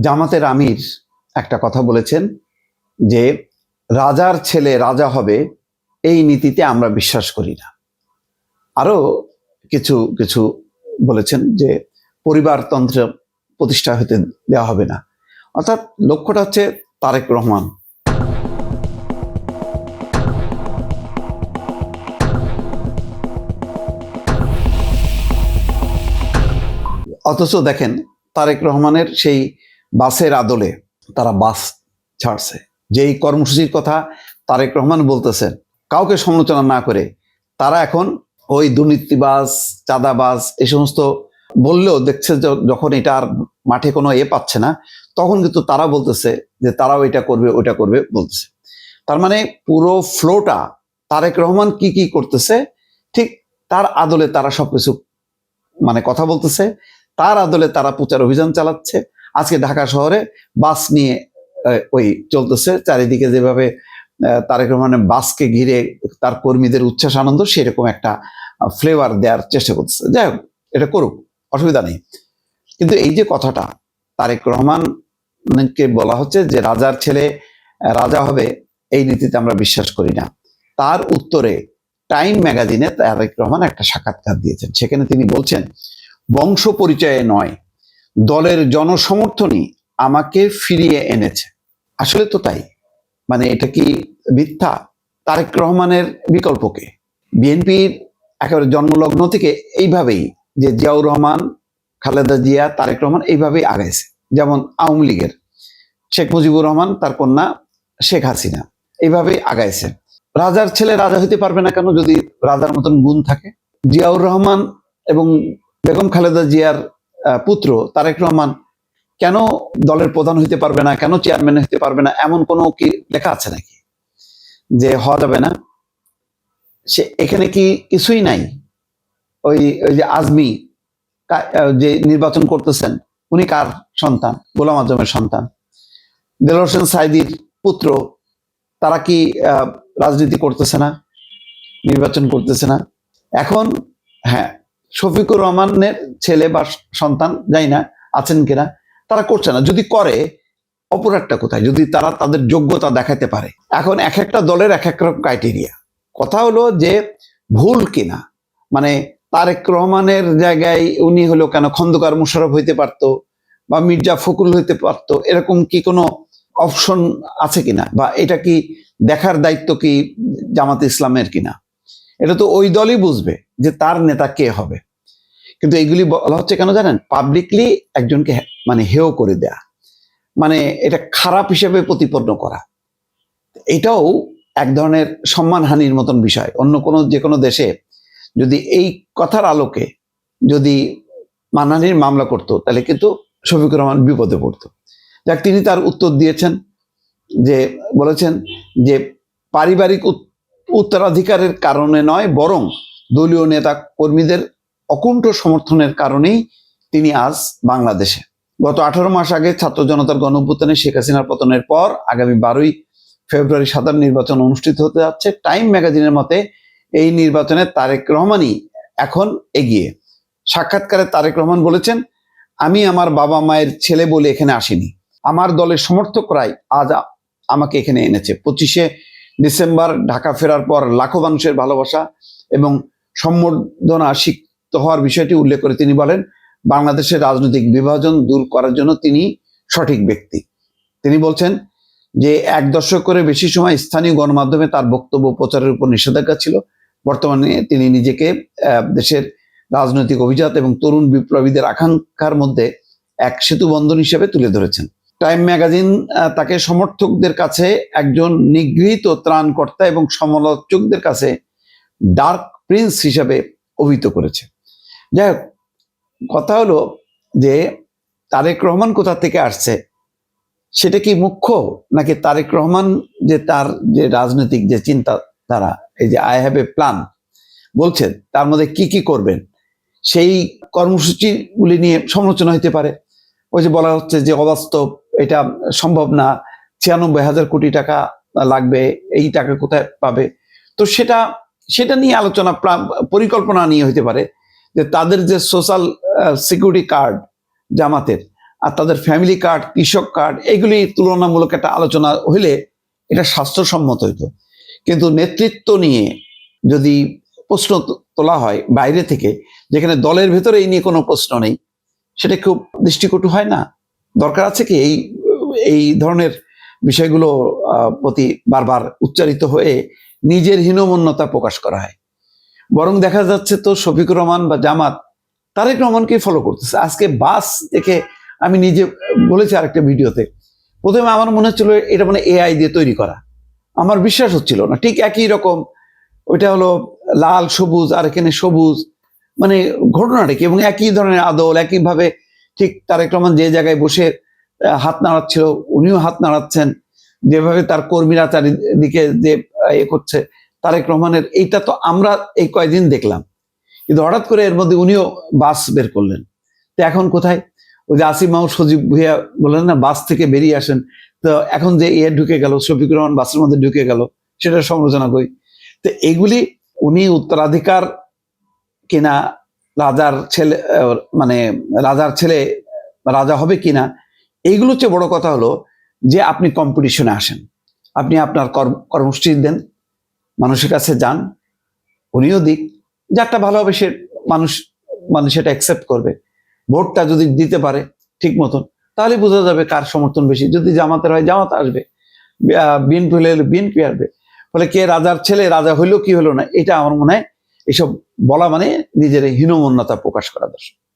জামাতের আমির একটা কথা বলেছেন যে রাজার ছেলে রাজা হবে, এই নীতিতে আমরা বিশ্বাস করি না। আরো কিছু কিছু বলেছেন যে পরিবারতন্ত্র প্রতিষ্ঠা হতে দেওয়া হবে না। অর্থাৎ লক্ষ্যটা হচ্ছে তারেক রহমান। অথচ দেখেন তারেক রহমানের সেই বাসের আদলে তারা বাস ছাড়ছে, যেই কর্মসূচির কথা তারেক রহমান বলতেছেন কাউকে সমালোচনা না করে, তারা এখন ওই দুর্নীতিবাজ চাঁদাবাজ এই সমস্ত বললেও দেখছে যখন এটা আর মাঠে কোনো পাচ্ছে না, তখন কিন্তু তারা বলতেছে যে তারাও এটা করবে ওইটা করবে বলতেছে। তার মানে পুরো ফ্লোটা তারেক রহমান কি কি করতেছে ঠিক তার আদলে তারা সবকিছু কথা বলতেছে, তার আদলে তারা প্রচার অভিযান চালাচ্ছে। আজকে ঢাকা শহরে বাস নিয়ে ওই চলতেছে, চারিদিকে যেভাবে তারেক রহমানের বাসকে ঘিরে তার কর্মীদের উচ্ছ্বাস আনন্দ, সেরকম একটা ফ্লেভার দেওয়ার চেষ্টা করতেছে। যাই হোক, এটা করুক, অসুবিধা নেই। কিন্তু এই যে কথাটা তারেক রহমানকে বলা হচ্ছে যে রাজার ছেলে রাজা হবে, এই নীতিতে আমরা বিশ্বাস করি না, তার উত্তরে টাইম ম্যাগাজিনে তারেক রহমান একটা সাক্ষাৎকার দিয়েছেন। সেখানে তিনি বলছেন, বংশ পরিচয়ে নয়, দলের জনসমর্থনই আমাকে ফিরিয়ে এনেছে। আসলে তো তাই। এটা কি মিথ্যা? তারেক রহমানের বিকল্পকে বিএনপির একেবারে জন্মলগ্ন থেকে এইভাবেই যে জিয়াউর রহমান, খালেদা জিয়া, তারেক রহমান এইভাবেই আগাইছে। যেমন আওয়ামী লীগের শেখ মুজিবুর রহমান, তার কন্যা শেখ হাসিনা এইভাবেই আগাইছে। রাজার ছেলে রাজা হইতে পারবে না কেন যদি রাজার মতন গুণ থাকে? জিয়াউর রহমান এবং বেগম খালেদা জিয়ার পুত্র তারেক রহমান কেন দলের প্রধান হইতে পারবে না, কেন চেয়ারম্যান হইতে পারবে না? এমন কোনো কি লেখা আছে নাকি যে হওয়া যাবে না? সে এখানে কি কিছুই নাই? ওই যে আজমি যে নির্বাচন করতেছেন, উনি কার সন্তান? গোলাম আজমের সন্তান। দেলোয়ার হোসেন সাঈদীর পুত্র, তারা কি রাজনীতি করতেছে না, নির্বাচন করতেছে না? এখন হ্যাঁ, শফিকুর রহমানের ছেলে বা সন্তান জানি না আছেন কিনা, তারা করছে না। যদি করে, অপরাধটা কোথায়? যদি তারা তাদের যোগ্যতা দেখাতে পারে। এখন এক একটা দলের এক এক রকম ক্রাইটেরিয়া। কথা হলো যে ভুল কিনা, তারেক রহমানের জায়গায় উনি হলো কেন খন্দকার মোশাররফ হইতে পারতো বা মির্জা ফখরুল হইতে পারতো, এরকম কি কোনো অপশন আছে কিনা? বা এটা কি দেখার দায়িত্ব কি জামাতে ইসলামের কিনা? এটা তো ওই দলই বুঝবে যে তার নেতা কে হবে। কিন্তু এগুলি বলা হচ্ছে কেন জানেন? পাবলিকলি একজনকে হেয় করে দেয়া, এটা খারাপ হিসেবে প্রতিপন্ন করা, এটাও এক ধরনের সম্মানহানির মতন বিষয়। অন্য কোনো যে কোনো দেশে যদি এই কথার আলোকে যদি মানহানির মামলা করতো, তাহলে কিন্তু শফিকুর রহমান বিপদে পড়তো। যাক, তিনি তার উত্তর দিয়েছেন, যে বলেছেন যে পারিবারিক উত্তরাধিকারের কারণে নয়, বরং দলীয় নেতা কর্মীদের অকুণ্ঠ সমর্থনের কারণেই তিনি আজ বাংলাদেশে। গত 18 মাস আগে ছাত্র জনতার গণঅভ্যুত্থানে শেখ হাসিনার পতনের পর আগামী 12ই ফেব্রুয়ারি সাধারণ নির্বাচন অনুষ্ঠিত হতে যাচ্ছে। টাইম ম্যাগাজিনের মতে এই নির্বাচনে তারেক রহমানই এখন এগিয়ে। সাক্ষাৎকারে তারেক রহমান বলেছেন, আমি আমার বাবা মায়ের ছেলে বলে এখানে আসিনি, আমার দলের সমর্থকরাই আজ আমাকে এখানে এনেছে। 25শে ডিসেম্বর ঢাকা ফেরার পর লাখো মানুষের ভালোবাসা এবং সম্বর্ধনা সিক্ত হওয়ার বিষয়টি উল্লেখ করে তিনি বলেন, বাংলাদেশের রাজনৈতিক বিভাজন দূর করার জন্য তিনি সঠিক ব্যক্তি। তিনি বলছেন যে 1 দশক করে বেশি সময় স্থানীয় গণমাধ্যমে তার বক্তব্য প্রচারের উপর নিষেধাজ্ঞা ছিল। বর্তমানে তিনি নিজেকে দেশের রাজনৈতিক অভিজাত এবং তরুণ বিপ্লবীদের আকাঙ্ক্ষার মধ্যে এক সেতু বন্ধন হিসেবে তুলে ধরেছেন। টাইম ম্যাগাজিন তাকে সমর্থকদের কাছে একজন নিগৃহীত ত্রাণকর্তা এবং সমালোচকদের কাছে ডার্ক প্রিন্স হিসেবে অভিহিত করেছে। যাই হোক, কথা হলো যে তারেক রহমান কোথা থেকে আসছে, সেটা কি মুখ্য, নাকি তারেক রহমান যে তার যে রাজনৈতিক যে চিন্তাধারা, এই যে আই হ্যাভ এ প্ল্যান বলছেন, তার মধ্যে কি কি করবেন সেই কর্মসূচিগুলি নিয়ে সমালোচনা হতে পারে। ওই যে বলা হচ্ছে যে অবাস্তব, এটা সম্ভব না, 96,000 কোটি টাকা লাগবে, এই টাকা কোথায় পাবে? তো সেটা নিয়ে আলোচনা, পরিকল্পনা নিয়ে হতে পারে যে তাদের যে সোশ্যাল সিকিউরিটি কার্ড জামাতের, আর তাদের ফ্যামিলি কার্ড, কৃষক কার্ড, এগুলি তুলনামূলক একটা আলোচনা হইলে এটা স্বাস্থ্যসম্মত হইতো। কিন্তু নেতৃত্ব নিয়ে যদি প্রশ্ন তোলা হয় বাইরে থেকে, যেখানে দলের ভেতরে এই নিয়ে কোনো প্রশ্ন নেই, সেটা খুব দৃষ্টিকটু হয় না? দরকার আছে কি এই ধরনের বিষয়গুলো প্রতি বারবার উচ্চারিত হয়ে নিজের হীনমন্যতা প্রকাশ করা হয়? বরং দেখা যাচ্ছে তো শফিকুর রহমান বা জামাত তারেক রহমানকে ফলো করতেছে। আজকে বাস দেখে আমি নিজে বলেছি আরেকটা ভিডিওতে, প্রথমে আমার মনে হচ্ছিল এটা মানে এআই দিয়ে তৈরি করা, আমার বিশ্বাস হচ্ছিল না। ঠিক একই রকম, ওইটা হলো লাল সবুজ আর এখানে সবুজ, মানে ঘটনাটা কি? এবং একই ধরনের আদল, একইভাবে ঠিক তারেক রহমান যে জায়গায় বসে হাত নাড়াচ্ছিল উনিও হাত নাড়াচ্ছেন, যেভাবে তার কর্মীরা চারিদিকে যে এ করছে তারেক রহমানের, এইটা তো আমরা এই কয়েকদিন দেখলাম। কিন্তু হঠাৎ করে এর মধ্যে উনিও বাস বের করলেন। তো এখন কোথায়? ওই যে আসিফ মাহমুদ সজীব ভুইয়া বললেন না, বাস থেকে বেরিয়ে আসেন। তো এখন যে ঢুকে গেল, শফিকুর রহমান বাসের মধ্যে ঢুকে গেল, সেটা সমালোচনা করি। তো এগুলি উনি উত্তরাধিকার কিনা, রাজার ছেলে মানে রাজার ছেলে রাজা হবে কিনা, এইগুলো হচ্ছে বড় কথা। হলো যে আপনি কম্পিটিশনে আসেন, আপনি আপনার কর্মসূচি দেন, মানুষের কাছে যান, উনিও দিক, যারটা ভালো হবে সে মানুষ সেটা অ্যাকসেপ্ট করবে। ভোটটা যদি দিতে পারে ঠিক মতন, তাহলে বোঝা যাবে কার সমর্থন বেশি। যদি জামাতের হয় জামাত আসবে, বিএনপি হলে বিএনপি আসবে। ফলে কে রাজার ছেলে, রাজা হইলো কি হলো না, এটা আমার মনে হয় এসব বলা মানে নিজের হীনমন্যতা প্রকাশ করা দর্শক।